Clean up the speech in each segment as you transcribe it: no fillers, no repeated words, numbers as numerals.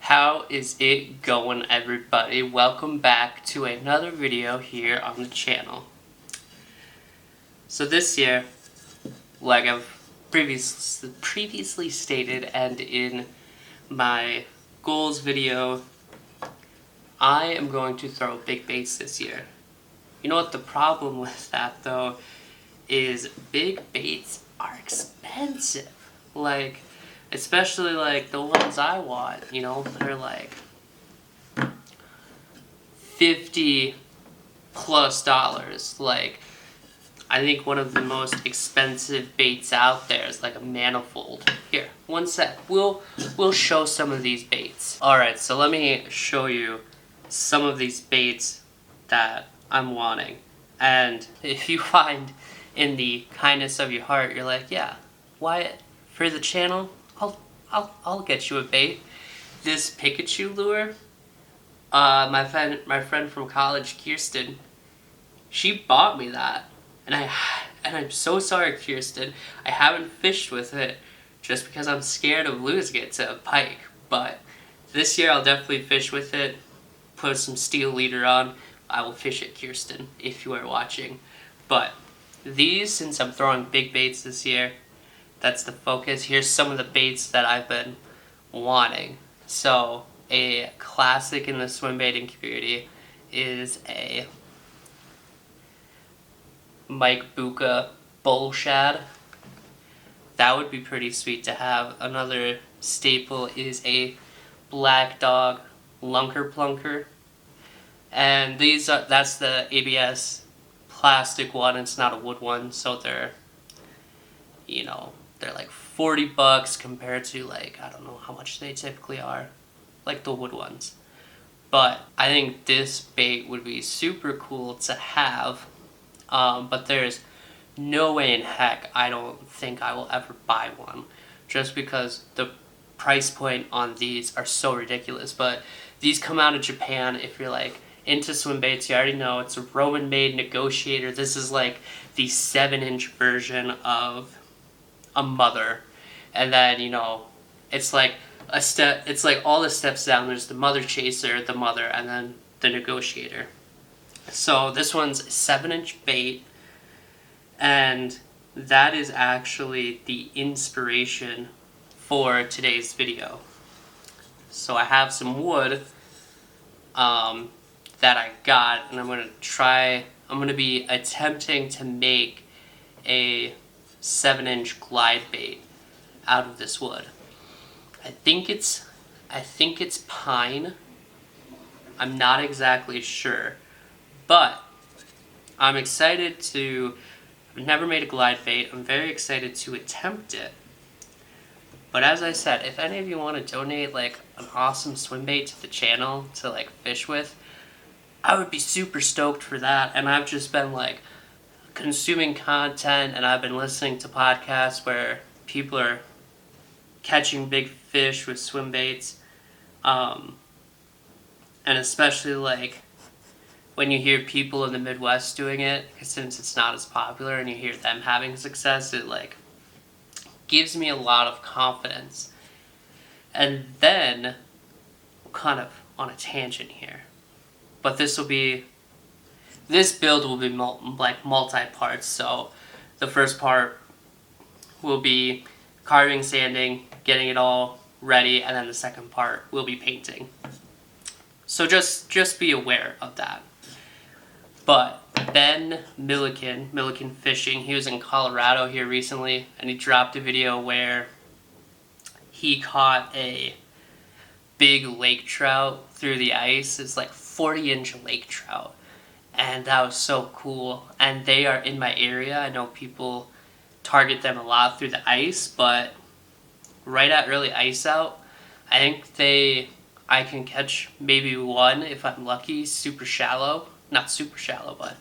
How is it going, everybody? Welcome back to another video here on the channel. So this year, like I've previously stated and in my goals video, I am going to throw big baits this year. You know what the problem with that though is big baits are expensive. Like, especially like the ones I want, you know, they're like $50 plus. Like, I think one of the most expensive baits out there is like a manifold. Here, one sec. We'll show some of these baits. Alright, so let me show you some of these baits that I'm wanting. And if you find in the kindness of your heart, you're like, yeah, Wyatt, for the channel, I'll get you a bait. This Pikachu lure, my friend from college, Kirsten, she bought me that, and I'm so sorry, Kirsten. I haven't fished with it just because I'm scared of losing it to a pike. But this year I'll definitely fish with it. Put some steel leader on. I will fish it, Kirsten, if you are watching. But these, since I'm throwing big baits this year, that's the focus. Here's some of the baits that I've been wanting. So, a classic in the swim baiting community is a Mike Bucca bull shad. That would be pretty sweet to have. Another staple is a black dog lunker plunker. And that's the ABS plastic one. It's not a wood one, so they're, you know, they're like $40 compared to, like, I don't know how much they typically are, like the wood ones. But I think this bait would be super cool to have, but there's no way in heck I don't think I will ever buy one, just because the price point on these are so ridiculous. But these come out of Japan. If you're like into swim baits, you already know it's a Roman made negotiator. This is like the 7-inch version of a mother, and then, you know, it's like a step, it's like all the steps down. There's the mother chaser, the mother, and then the negotiator. So this one's a 7-inch bait, and that is actually the inspiration for today's video. So I have some wood that I got, and I'm going to be attempting to make a 7-inch glide bait out of this wood. I think it's pine. I'm not exactly sure, but I'm excited to. I've never made a glide bait. I'm very excited to attempt it. But as I said, if any of you want to donate like an awesome swim bait to the channel to like fish with, I would be super stoked for that. And I've just been like consuming content, and I've been listening to podcasts where people are catching big fish with swim baits, and especially like when you hear people in the Midwest doing it, since it's not as popular, and you hear them having success, it like gives me a lot of confidence. And then we're kind of on a tangent here, but this build will be multi-parts. So the first part will be carving, sanding, getting it all ready, and then the second part will be painting. So just be aware of that. But Ben Milliken Fishing, he was in Colorado here recently, and he dropped a video where he caught a big lake trout through the ice. It's like 40-inch lake trout. And that was so cool. And they are in my area. I know people target them a lot through the ice, but right at early ice out, I think I can catch maybe one if I'm lucky, super shallow. Not super shallow, but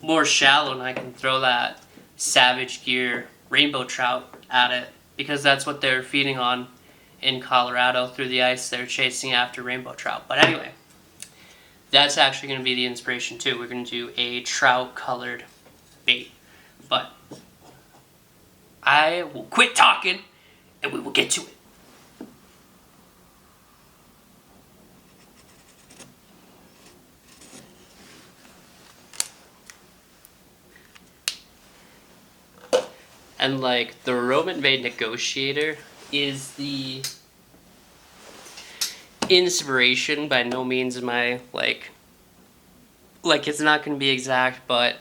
more shallow, and I can throw that Savage Gear rainbow trout at it, because that's what they're feeding on in Colorado through the ice. They're chasing after rainbow trout. But anyway, that's actually going to be the inspiration too. We're going to do a trout colored bait. But I will quit talking and we will get to it. And like the Roman made negotiator is the inspiration. By no means am I like it's not gonna be exact, but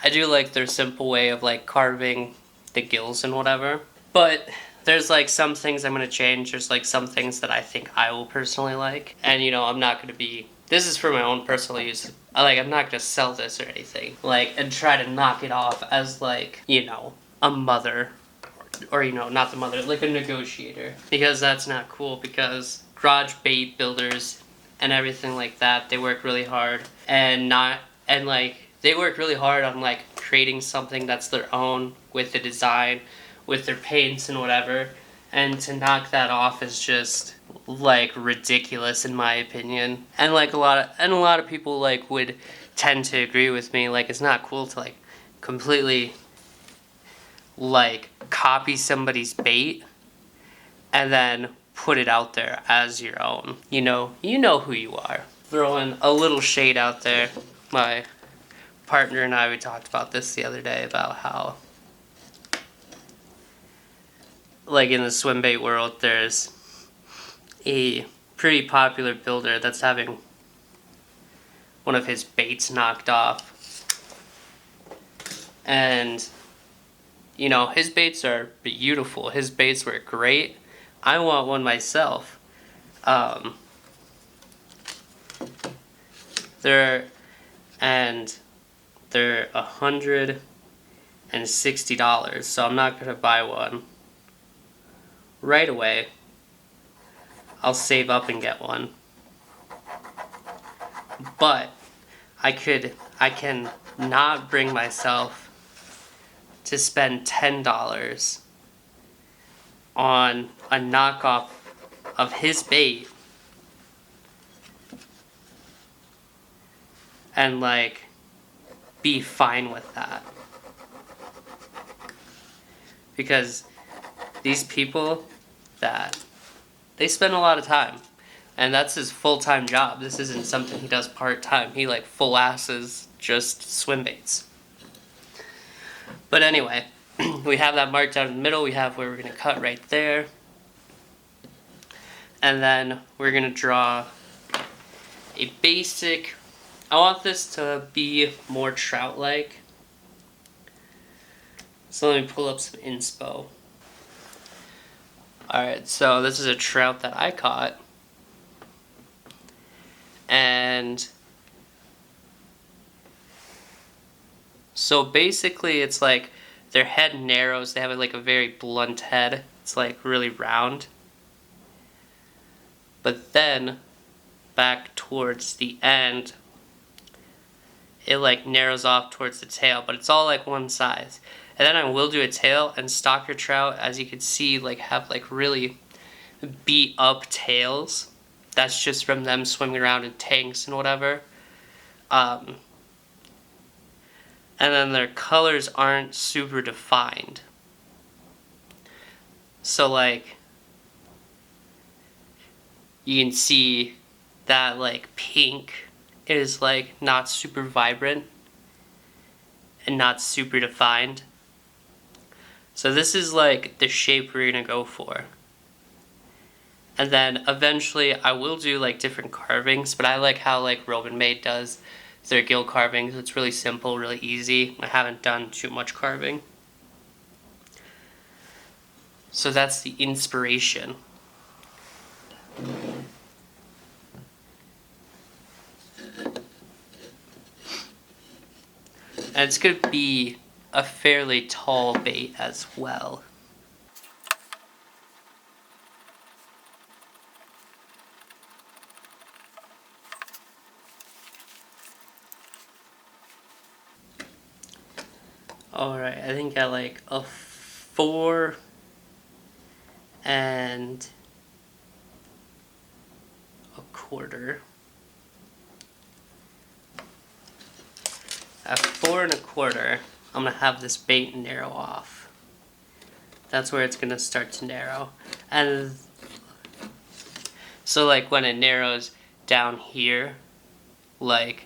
I do like their simple way of like carving the gills and whatever. But there's like some things I'm gonna change. There's like some things that I think I will personally like. And you know, I'm not gonna be, this is for my own personal use. I'm not gonna sell this or anything. Like, and try to knock it off as like, you know, a mother. Or, you know, not the mother, like a negotiator. Because that's not cool, because garage bait builders and everything like that, they work really hard. They work really hard on like creating something that's their own with the design, with their paints and whatever. And to knock that off is just like ridiculous in my opinion. And like a lot of people like would tend to agree with me. Like, it's not cool to like completely like copy somebody's bait and then put it out there as your own. You know who you are. Throwing a little shade out there. My partner and I, we talked about this the other day about how like in the swim bait world there's a pretty popular builder that's having one of his baits knocked off. And you know, his baits are beautiful. His baits were great. I want one myself. They're $160, so I'm not gonna buy one right away. I'll save up and get one. But I can not bring myself to spend $10 on a knockoff of his bait and like be fine with that. Because these people that they spend a lot of time, and that's his full-time job. This isn't something he does part-time. He like full asses just swim baits. But anyway, we have that marked out in the middle. We have where we're going to cut right there. And then we're going to draw a basic, I want this to be more trout-like. So let me pull up some inspo. Alright, so this is a trout that I caught. And so basically it's like their head narrows. They have like a very blunt head. It's like really round. But then back towards the end, it like narrows off towards the tail, but it's all like one size. And then I will do a tail, and stocker trout, as you can see, like have like really beat up tails. That's just from them swimming around in tanks and whatever. And then their colors aren't super defined. So like, you can see that like pink is like not super vibrant and not super defined. So this is like the shape we're gonna go for. And then eventually I will do like different carvings, but I like how like Roman Made does their gill carvings. It's really simple, really easy. I haven't done too much carving. So that's the inspiration. And it's going to be a fairly tall bait as well. Alright, I think I like a 4 and a quarter. At 4 and a quarter, I'm going to have this bait narrow off. That's where it's going to start to narrow. And so like when it narrows down here, like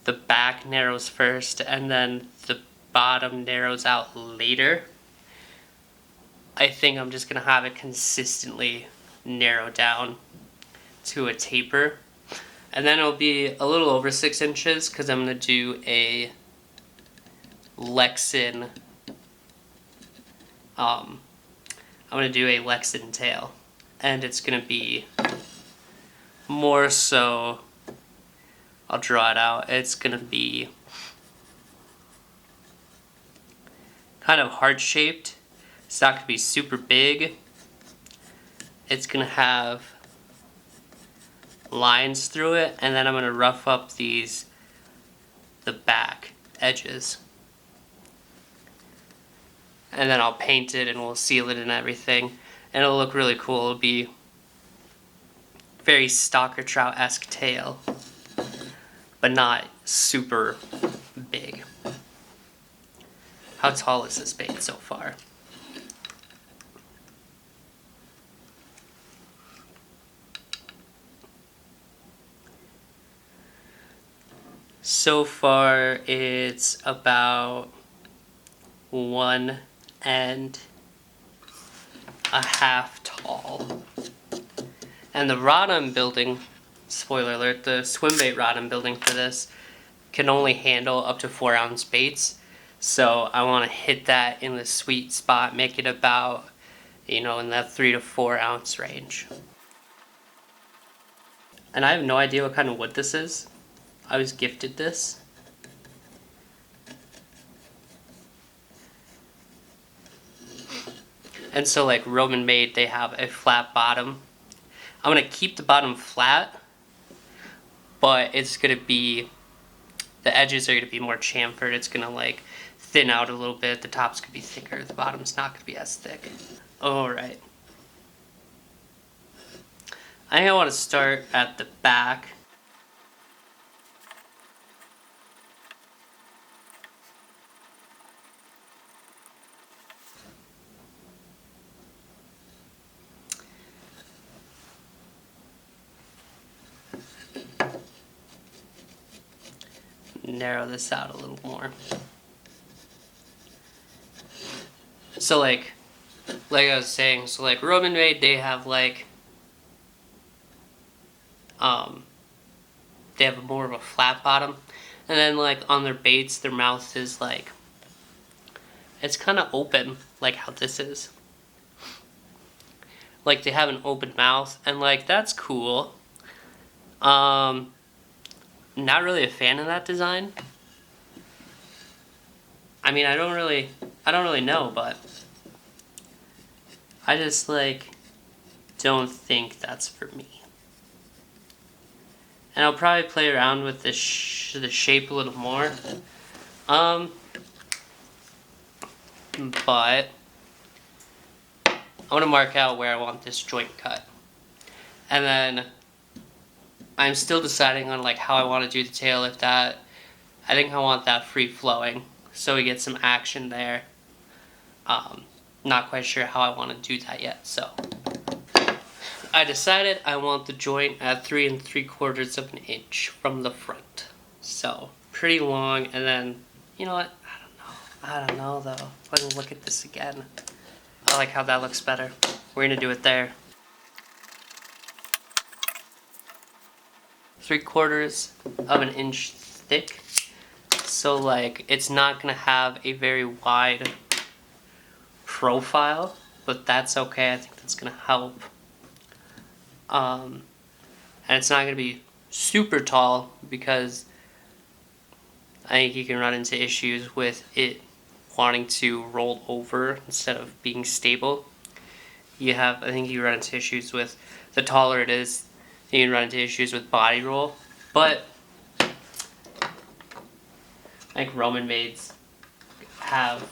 the back narrows first and then the bottom narrows out later. I think I'm just going to have it consistently narrow down to a taper. And then it'll be a little over 6 inches because I'm going to do a Lexan, I'm going to do a Lexan tail. And it's going to be more so, I'll draw it out, it's going to be kind of heart-shaped. It's not going to be super big. It's going to have lines through it, and then I'm going to rough up the back edges. And then I'll paint it and we'll seal it and everything. And it'll look really cool. It'll be very Stalker Trout-esque tail, but not super big. How tall is this bait so far? So far, it's about 1.5 tall. And the rod I'm building, spoiler alert, the swim bait rod I'm building for this can only handle up to 4-ounce baits. So I want to hit that in the sweet spot, make it about, in that 3 to 4 ounce range. And I have no idea what kind of wood this is. I was gifted this. And so like Roman Made, they have a flat bottom. I'm going to keep the bottom flat, but it's going to be, the edges are going to be more chamfered. It's going to like thin out a little bit. The top's going to be thicker. The bottom's not going to be as thick. Alright. I think I want to start at the back. Narrow this out a little more. So like I was saying, so like Roman Made, they have like they have more of a flat bottom, and then like on their baits, their mouth is like, it's kind of open, like how this is. Like they have an open mouth, and like that's cool. Not really a fan of that design. I mean, I don't really know, but I just like don't think that's for me. And I'll probably play around with the shape a little more. But I want to mark out where I want this joint cut. And then I'm still deciding on like how I want to do the tail. I think I want that free flowing, so we get some action there. Not quite sure how I want to do that yet, so I decided I want the joint at 3 3/4 of an inch from the front. So pretty long, and then you know what? I don't know though. Let me look at this again. I like how that looks better. We're gonna do it there. 3/4 of an inch thick. So like it's not gonna have a very wide profile, but that's okay. I think that's gonna help. And it's not gonna be super tall because I think you can run into issues with it wanting to roll over instead of being stable. I think you run into issues with, the taller it is, you can run into issues with body roll. But like Roman Maids have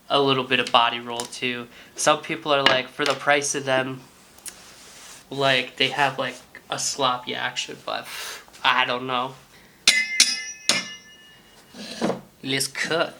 a little bit of body roll too. Some people are like, for the price of them, like they have like a sloppy action, but I don't know. Let's cut.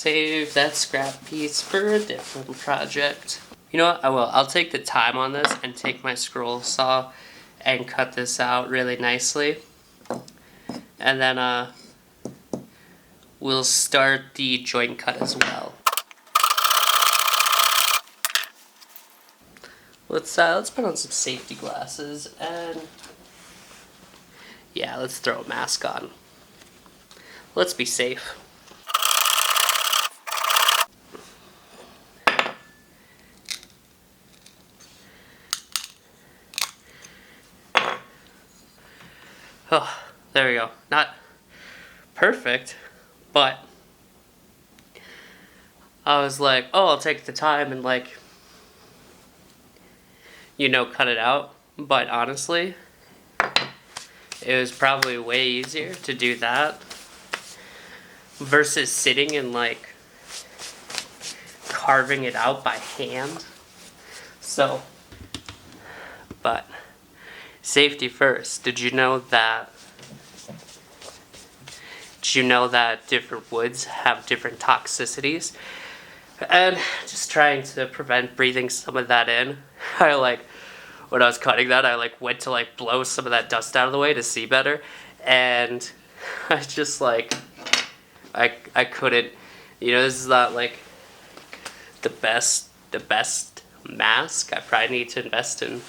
save that scrap piece for a different project. You know what? I will. I'll take the time on this and take my scroll saw and cut this out really nicely. And then we'll start the joint cut as well. Let's put on some safety glasses and yeah, let's throw a mask on. Let's be safe. Oh, there we go. Not perfect, but I was like, oh, I'll take the time and like, you know, cut it out. But honestly, it was probably way easier to do that versus sitting and like carving it out by hand. So, but safety first. Did you know that different woods have different toxicities? And just trying to prevent breathing some of that in. When I was cutting that, I went to blow some of that dust out of the way to see better, and I just I couldn't, this is not the best mask. I probably need to invest in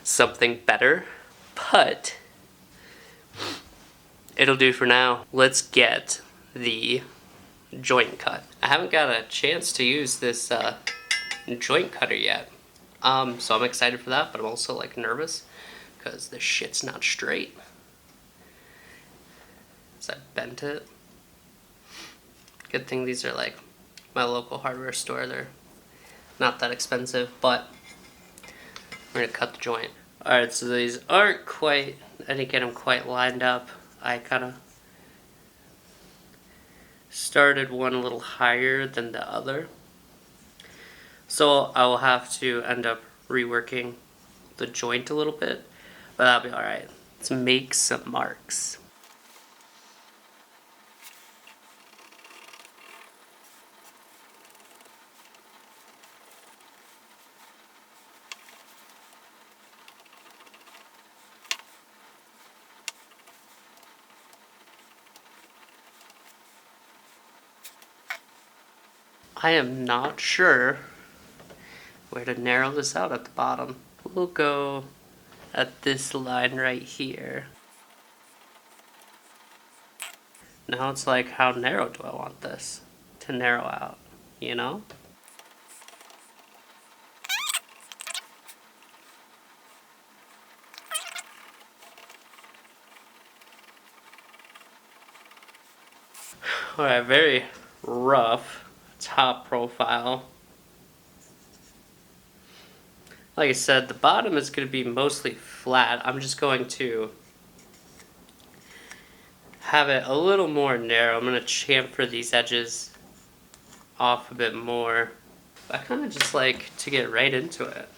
something better, but it'll do for now. Let's get the joint cut. I haven't got a chance to use this joint cutter yet, so I'm excited for that, but I'm also nervous because this shit's not straight. So I bent it. Good thing these are my local hardware store. They're not that expensive, but we're gonna cut the joint. Alright, so these aren't quite, I didn't get them quite lined up. I kind of started one a little higher than the other. So I will have to end up reworking the joint a little bit, but that'll be alright. Let's make some marks. I am not sure where to narrow this out at the bottom. We'll go at this line right here. Now it's how narrow do I want this to narrow out, you know? Alright, very rough top profile. Like I said, the bottom is going to be mostly flat. I'm just going to have it a little more narrow. I'm going to chamfer these edges off a bit more. I kind of just like to get right into it.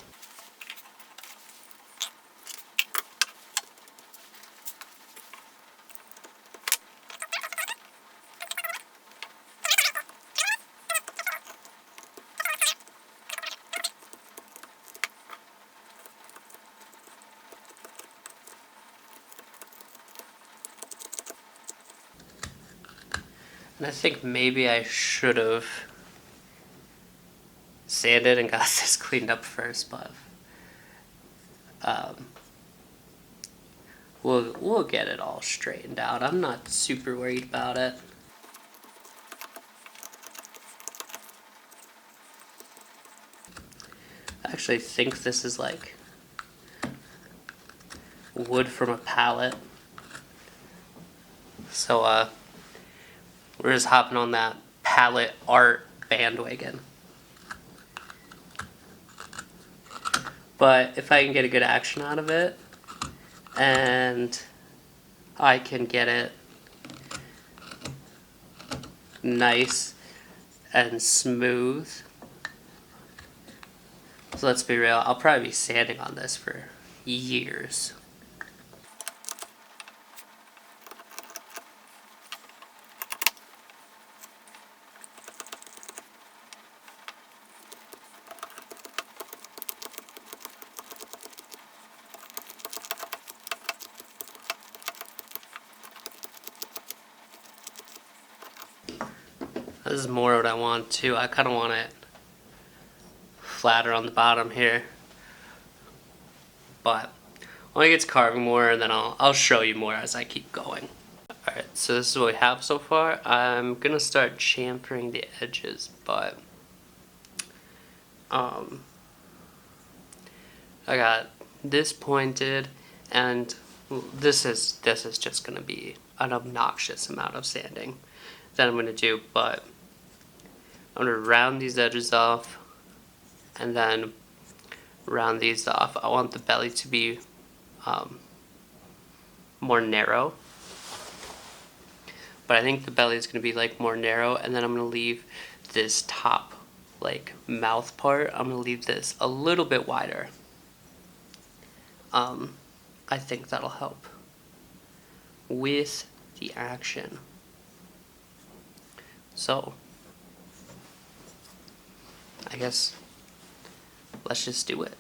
And I think maybe I should have sanded and got this cleaned up first, but we'll get it all straightened out. I'm not super worried about it. I actually think this is wood from a pallet. So we're just hopping on that palette art bandwagon. But if I can get a good action out of it, and I can get it nice and smooth. So let's be real, I'll probably be sanding on this for years. This is more what I want too. I kind of want it flatter on the bottom here. But when it gets carving more, and then I'll show you more as I keep going. Alright, so this is what we have so far. I'm gonna start chamfering the edges, but I got this pointed, and this is just gonna be an obnoxious amount of sanding that I'm gonna do, but I'm gonna round these edges off and then round these off. I want the belly to be more narrow, but I think the belly is gonna be like more narrow, and then I'm gonna leave this top like mouth part, I'm gonna leave this a little bit wider. I think that'll help with the action. So I guess let's just do it.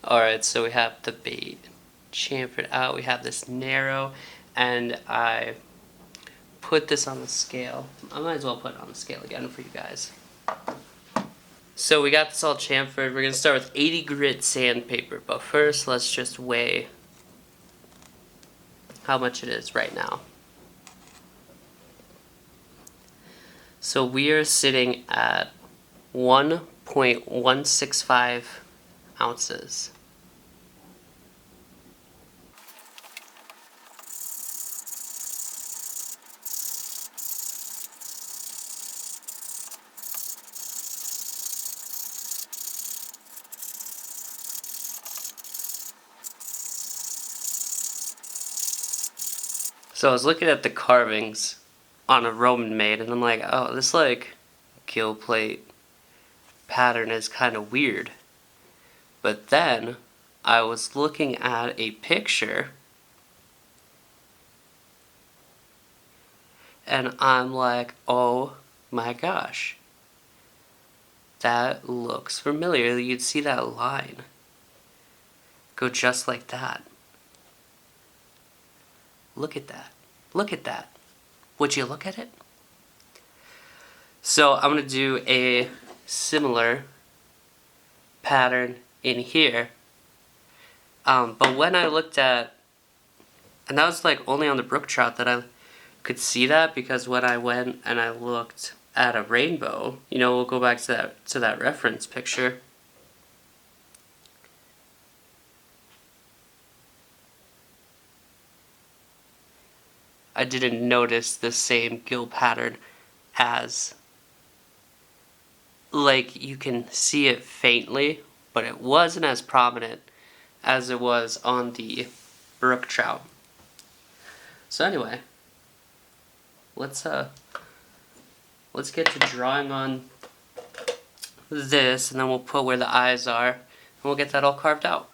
Alright, so we have the bait chamfered out, we have this narrow, and I put this on the scale. I might as well put it on the scale again for you guys. So we got this all chamfered. We're going to start with 80 grit sandpaper, but first let's just weigh how much it is right now. So we are sitting at 1.165 ounces. So I was looking at the carvings on a Roman maid, and I'm like, oh, this like gill plate pattern is kind of weird. But then I was looking at a picture, and I'm like, oh my gosh, that looks familiar. You'd see that line go just like that. Look at that. Look at that. Would you look at it? So I'm going to do a similar pattern in here. But when I looked at, and that was like only on the brook trout that I could see that, because when I went and I looked at a rainbow, you know, we'll go back to that reference picture. I didn't notice the same gill pattern as, like, you can see it faintly, but it wasn't as prominent as it was on the brook trout. So anyway, let's get to drawing on this, and then we'll put where the eyes are, and we'll get that all carved out.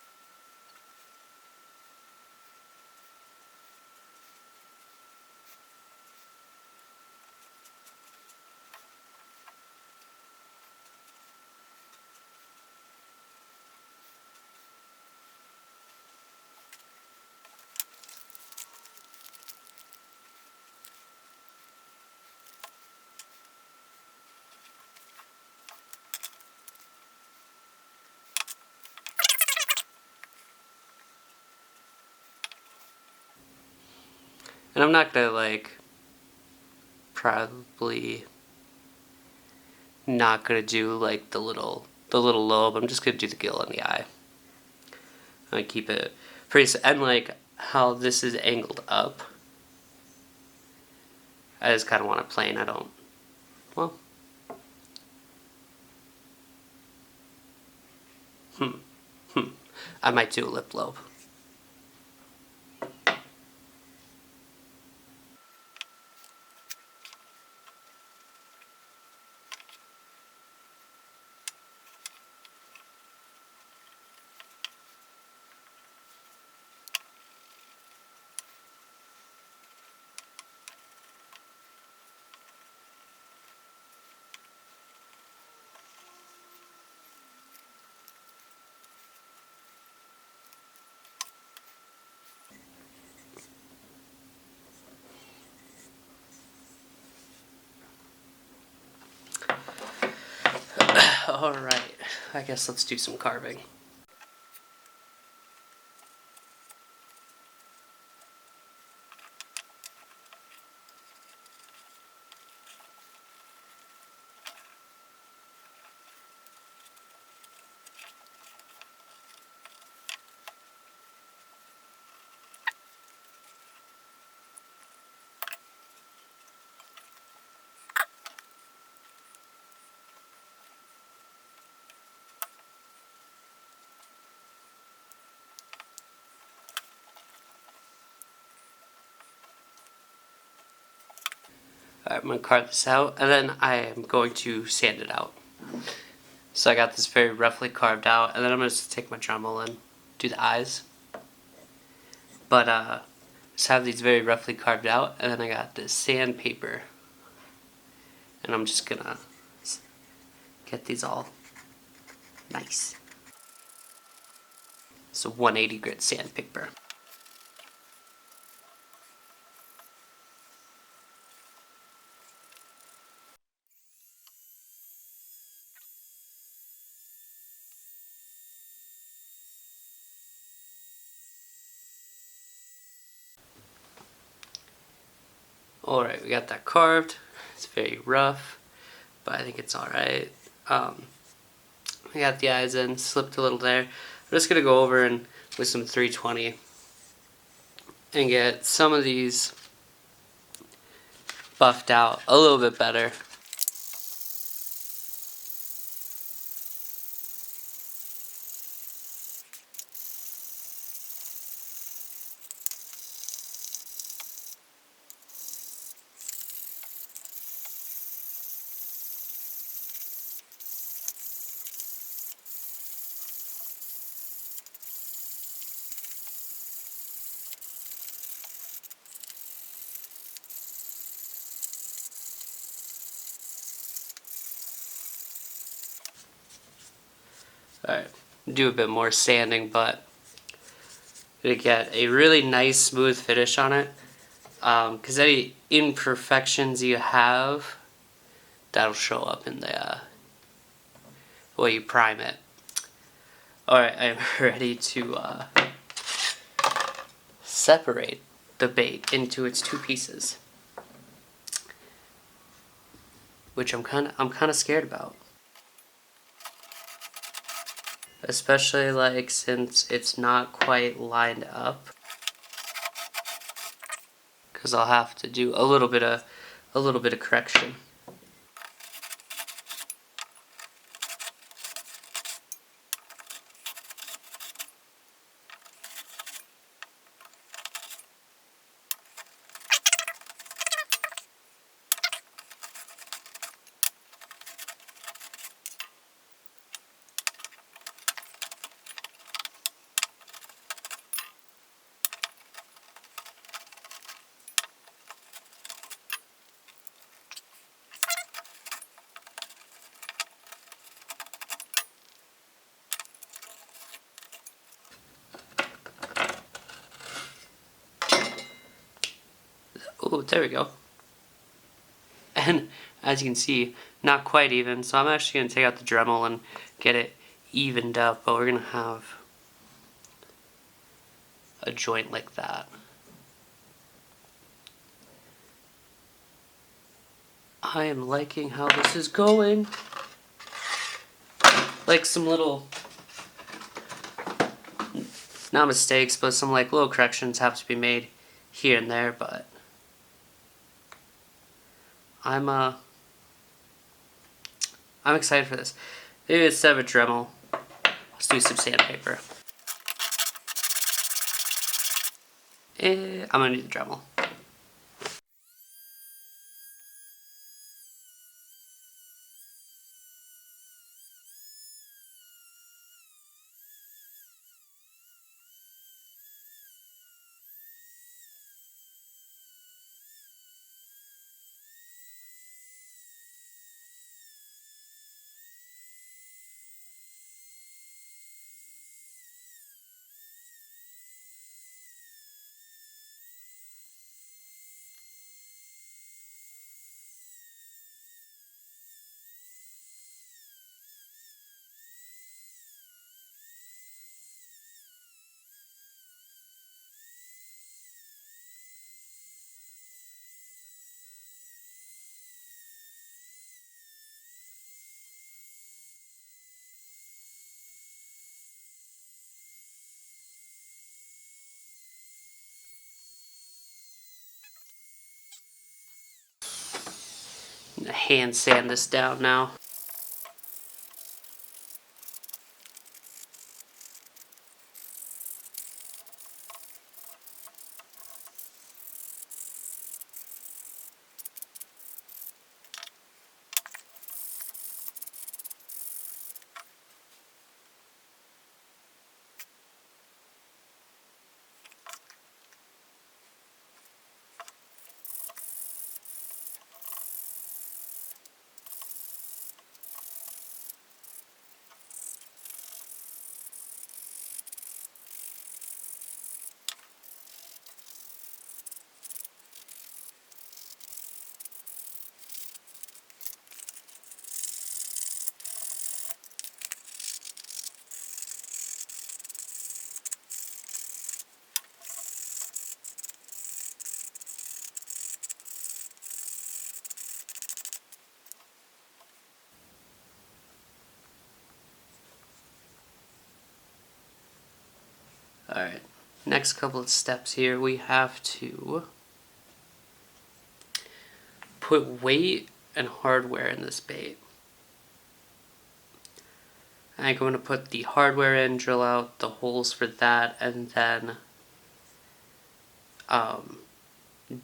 And I'm not gonna, like, probably not gonna do like the little lobe. I'm just gonna do the gill and the eye. I keep it pretty, and like how this is angled up, I just kind of want it plain. I don't, well, I might do a lip lobe. Alright, I guess let's do some carving. Alright, I'm going to carve this out, and then I am going to sand it out. So I got this very roughly carved out, and then I'm going to take my Dremel and do the eyes. But just have these very roughly carved out, and then I got this sandpaper. And I'm just going to get these all nice. So 180 grit sandpaper. Alright, we got that carved. It's very rough, but I think it's alright. I got the eyes in, slipped a little there. I'm just going to go over and with some 320 and get some of these buffed out a little bit better. Alright, do a bit more sanding, but to get a really nice smooth finish on it. Because any imperfections you have, that'll show up in the way you prime it. Alright, I'm ready to separate the bait into its two pieces, which I'm kind of scared about. Especially like since it's not quite lined up, because I'll have to do a little bit of correction. Oh, there we go. And as you can see, not quite even, so I'm actually going to take out the Dremel and get it evened up, but we're going to have a joint like that. I am liking how this is going. Like some little, not mistakes, but some like little corrections have to be made here and there, but I'm excited for this. Maybe instead of a Dremel, let's do some sandpaper. I'm gonna do the Dremel. I'm gonna hand sand this down now. Alright, next couple of steps here, we have to put weight and hardware in this bait. I'm going to put the hardware in, drill out the holes for that, and then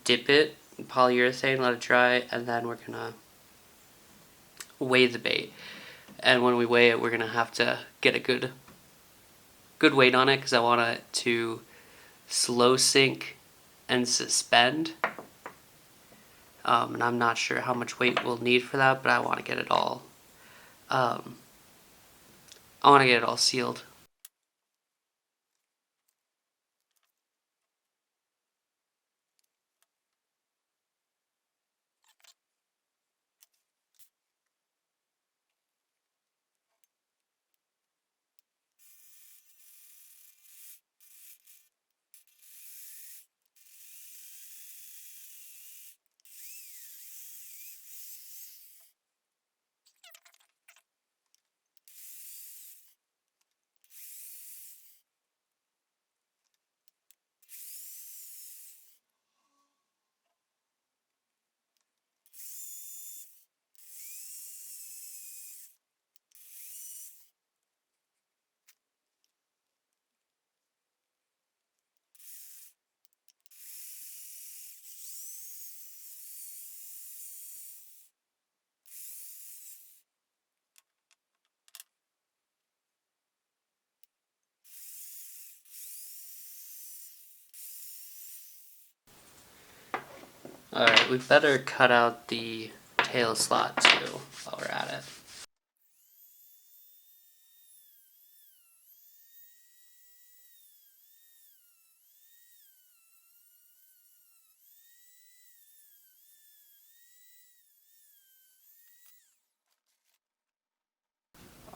dip it in polyurethane, let it dry, and then we're gonna weigh the bait. And when we weigh it, we're gonna have to get a good weight on it because I want it to slow sink and suspend. And I'm not sure how much weight we'll need for that, but I want to get it all. I want to get it all sealed. Alright, we better cut out the tail slot too while we're at it.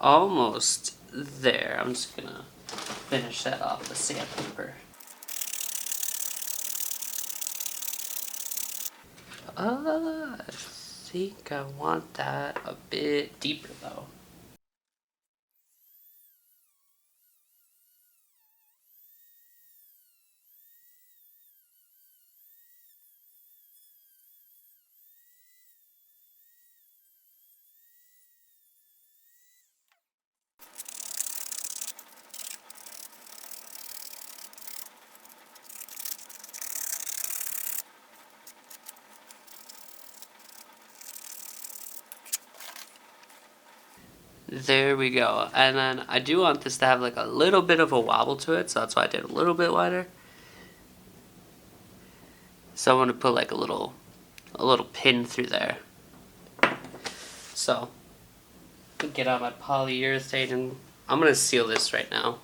almost there. I'm just gonna finish that off with sandpaper. I think I want that a bit deeper though. There we go. And then I do want this to have like a little bit of a wobble to it, so that's why I did a little bit wider. So I want to put like a little pin through there. So get out my polyurethane and I'm gonna seal this right now.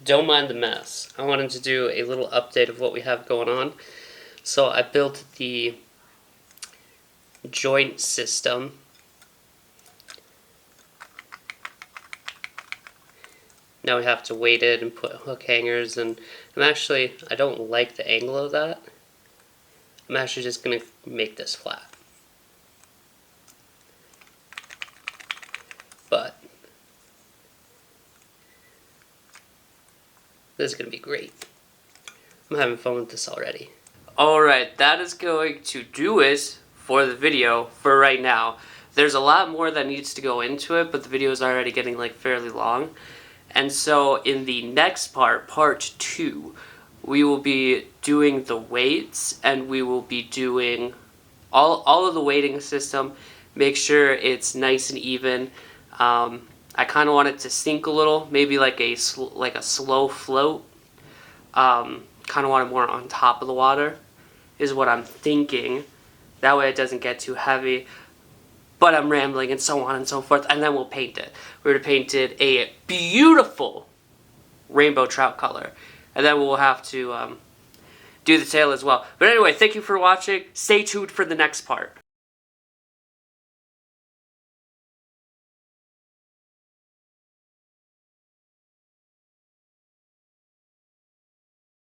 Don't mind the mess. I wanted to do a little update of what we have going on. So I built the joint system. Now we have to weight it and put hook hangers, and I don't like the angle of that. I'm actually just going to make this flat. But this is going to be great. I'm having fun with this already. Alright, that is going to do it for the video for right now. There's a lot more that needs to go into it, but the video is already getting like fairly long. And so in the next part, part 2, we will be doing the weights, and we will be doing all of the weighting system. Make sure it's nice and even. I kind of want it to sink a little, maybe like a slow float. Kind of want it more on top of the water, is what I'm thinking. That way it doesn't get too heavy. But I'm rambling and so on and so forth, and then we'll paint it. We're going to paint it a beautiful rainbow trout color. And then we'll have to do the tail as well. But anyway, thank you for watching. Stay tuned for the next part.